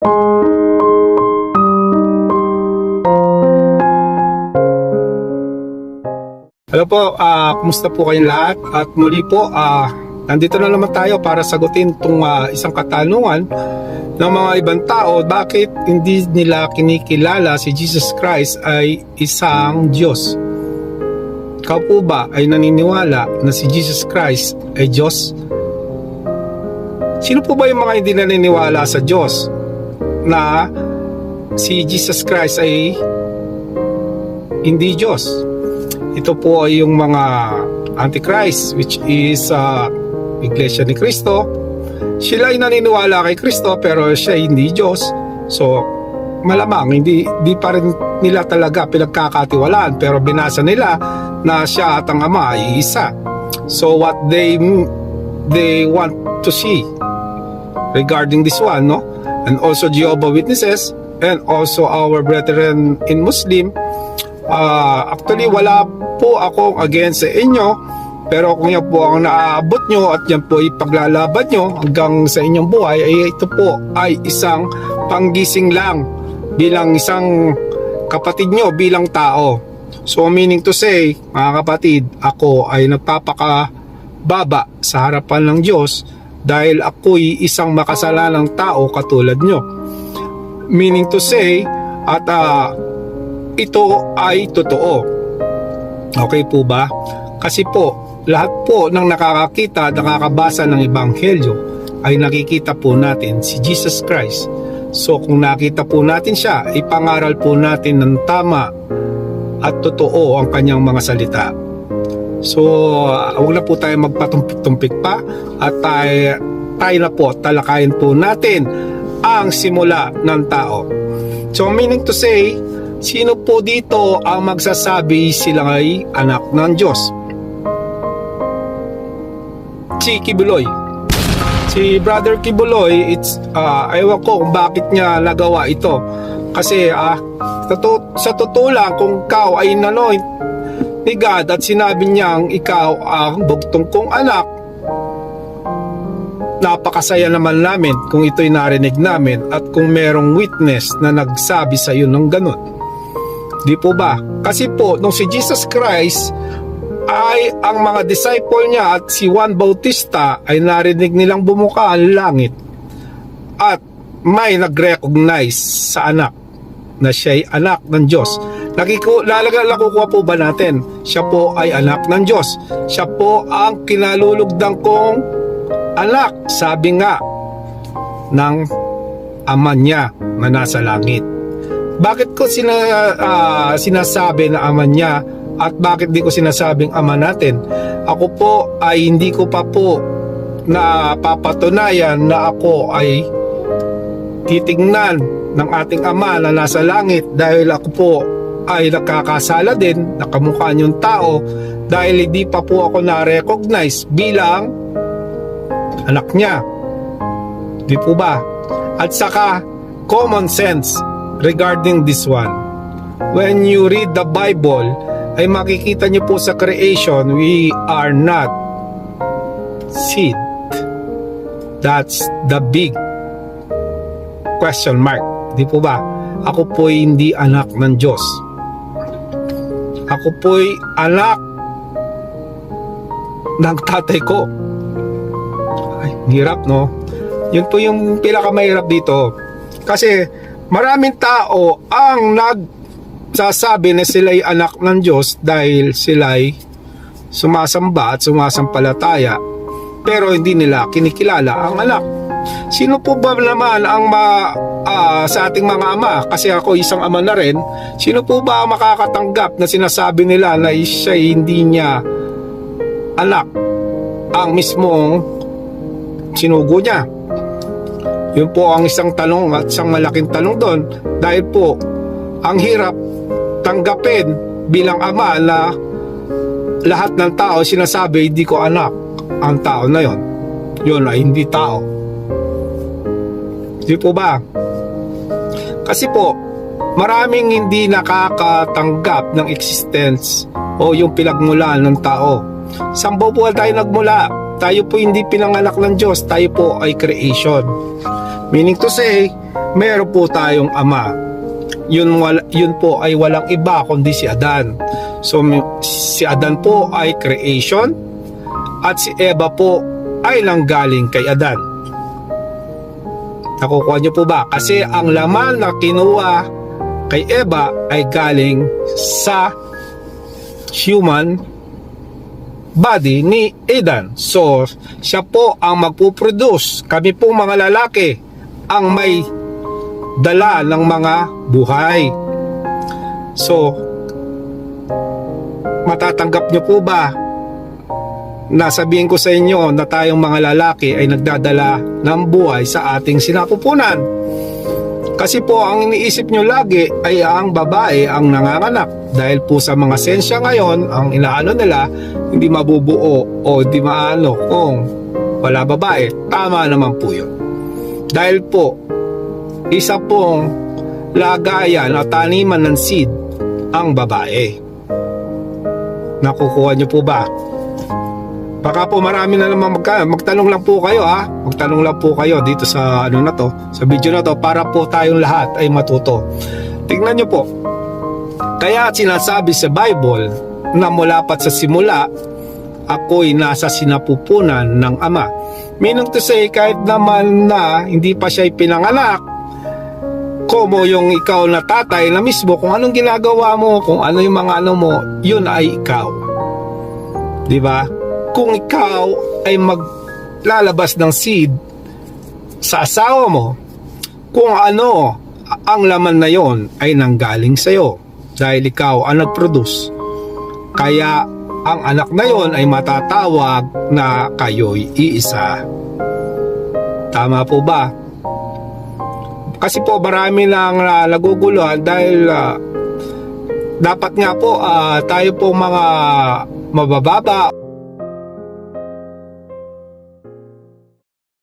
Hello po, kumusta po kayong lahat? At muli po, nandito na naman tayo para sagutin itong isang katanungan ng mga ibang tao. Bakit hindi nila kinikilala si Jesus Christ ay isang Diyos? Ikaw po ba ay naniniwala na si Jesus Christ ay Diyos? Sino po ba yung mga hindi naniniwala sa Diyos na si Jesus Christ ay hindi Diyos? Ito po ay yung mga Antichrist, which is Iglesia ni Cristo. Sila ay naniniwala kay Cristo pero siya hindi Diyos. So malamang hindi pa rin nila talaga pinagkakatiwalaan, pero binasa nila na siya at ang Ama ay isa. So what they want to see regarding this one, no? And also Jehovah Witnesses and also our brethren in Muslim, actually wala po akong against sa inyo, pero kung yan po ang naaabot nyo at yan po ipaglalaban nyo hanggang sa inyong buhay, ay ito po ay isang panggising lang bilang isang kapatid nyo, bilang tao. So meaning to say, mga kapatid, ako ay nagpapakababa sa harapan ng Diyos dahil ako'y isang makasalanang tao katulad nyo. Meaning to say, at ito ay totoo. Okay po ba? Kasi po, lahat po ng nakakakita, nakakabasa ng Ebanghelyo ay nakikita po natin si Jesus Christ. So kung nakita po natin siya, ipangaral po natin ng tama at totoo ang kanyang mga salita. So huwag na po tayo magpatumpik-tumpik pa at tayo na po, talakayin po natin ang simula ng tao. So meaning to say, sino po dito ang magsasabi sila ay anak ng Diyos? Si Kibuloy. Si Brother Kibuloy, ewan ko kung bakit niya nagawa ito. Kasi sa totoo lang, kung ikaw ay nanoy ni God at sinabi niyang ikaw ang bugtong kong anak, napakasaya naman namin kung ito'y narinig namin at kung merong witness na nagsabi sa iyo ng ganun. Di po ba? Kasi po, nung si Jesus Christ ay ang mga disciple niya at si Juan Bautista ay narinig nilang bumuka ang langit at may nag-recognize sa anak na siya ay anak ng Diyos. Nakukuha po ba natin? Siya po ay anak ng Diyos. Siya po ang kinalulugdang kong anak, sabi nga ng ama niya na nasa langit. Bakit ko sinasabi na ama niya at bakit di ko sinasabing ama natin? Ako po ay hindi ko pa po napapatunayan na ako ay titingnan ng ating ama na nasa langit, dahil ako po ay nakakasala din, nakamukha niyong tao, dahil hindi pa po ako na-recognize bilang anak niya. Di po ba? At saka common sense regarding this one. When you read the Bible, ay makikita niyo po sa creation, we are not seed. That's the big question mark. Di po ba? Ako po'y hindi anak ng Diyos. Ako po'y anak ng tatay ko. Ay, hirap, no? Yun po yung pinakamahirap dito. Kasi maraming tao ang nagsasabi na sila'y anak ng Diyos dahil sila'y sumasamba at sumasampalataya, pero hindi nila kinikilala ang anak. Sino po ba naman ang sa ating mga ama, kasi ako isang ama na rin, sino po ba ang makakatanggap na sinasabi nila na siya hindi niya anak ang mismong sinugo niya? Yun po ang isang tanong at isang malaking tanong doon, dahil po ang hirap tanggapin bilang ama na lahat ng tao sinasabi hindi ko anak ang tao na yon. Yun ay hindi tao. Di po ba? Kasi po maraming hindi nakakatanggap ng existence o yung pinagmulan ng tao. Saan po tayo nagmula? Tayo po hindi pinanganak ng Diyos, tayo po ay creation. Meaning to say, meron po tayong ama. Yun po ay walang iba kundi si Adan. So si Adan po ay creation at si Eva po ay nanggaling kay Adan. Nakukuha niyo po ba? Kasi ang laman na kinuha kay Eva ay galing sa human body ni Adan. So siya po ang magpuproduce. Kami po mga lalaki ang may dala ng mga buhay. So matatanggap niyo po ba na sabihin ko sa inyo na tayong mga lalaki ay nagdadala ng buhay sa ating sinapupunan? Kasi po ang iniisip nyo lagi ay ang babae ang nanganganak. Dahil po sa mga sensya ngayon, ang inaano nila, hindi mabubuo o hindi maano kung wala babae. Tama naman po yun. Dahil po, isa pong lagayan o taniman ng seed ang babae. Nakukuha nyo po ba? Baka po marami na naman magtanong lang po kayo ha. Magtanong lang po kayo dito sa ano na to, sa video na to, para po tayong lahat ay matuto. Tingnan nyo po. Kaya sinasabi sa Bible na mula pat sa simula ako'y nasa sinapupunan ng Ama. Meaning to say, kahit naman na hindi pa siya pinanganak, como yung ikaw na tatay na mismo, kung anong ginagawa mo, kung ano yung mga ano mo, yun ay ikaw. Di ba? Kung ikaw ay maglalabas ng seed sa asawa mo, kung ano ang laman na yon ay nanggaling sa'yo dahil ikaw ang nag-produce. Kaya ang anak na yon ay matatawag na kayo'y iisa. Tama po ba? Kasi po marami nang naguguluhan dahil dapat nga po tayo po mga mabababa